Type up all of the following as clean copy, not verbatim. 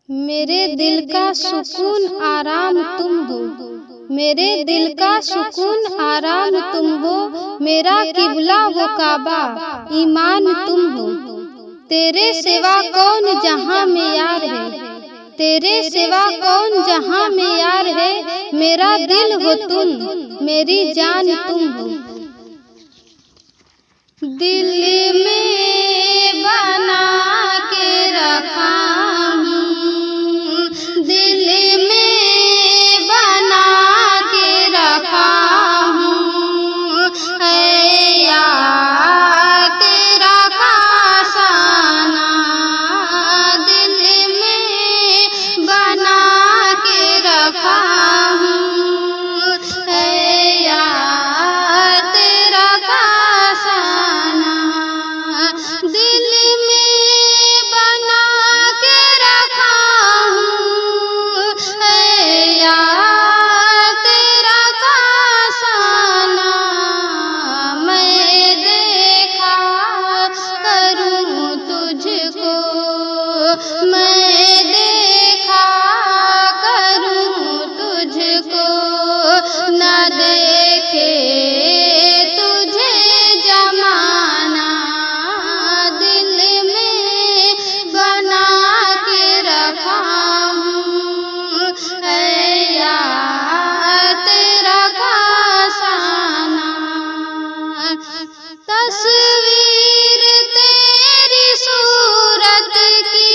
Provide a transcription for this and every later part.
मेरे दिल का सुकून आराम तुम हो, मेरे दिल का सुकून आराम तुम हो। मेरा किबला वो काबा, ईमान तुम हो। तेरे सिवा कौन जहां में यार है, तेरे सिवा कौन जहां में यार है। मेरा दिल हो तुम, मेरी जान तुम हो। दिल में बना के रखा हूँ, दिल में बना के रखा हूँ। है यार तेरा खासाना, दिल में बना के रखा हूँ। है यार तेरा खासाना, दिल में बना के रखा हूँ। है यार तेरा खासाना, मैं देखा करूँ तुझको, मैं देखा करूँ तुझको। न देखे तुझे जमाना, दिल में बना के रखा हूँ। है यार तेरा खासाना, तस्वीर तेरी सूरत की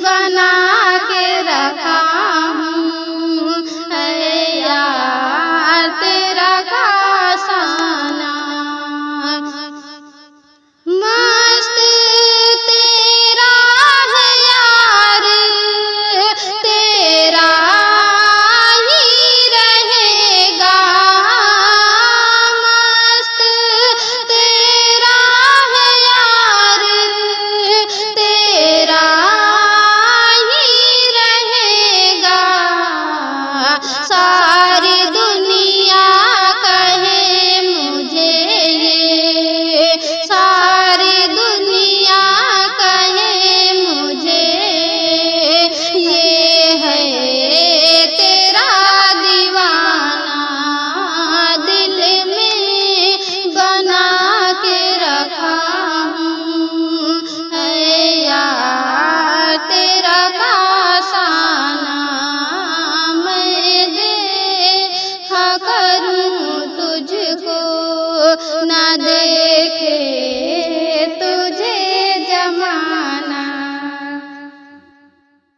सुगना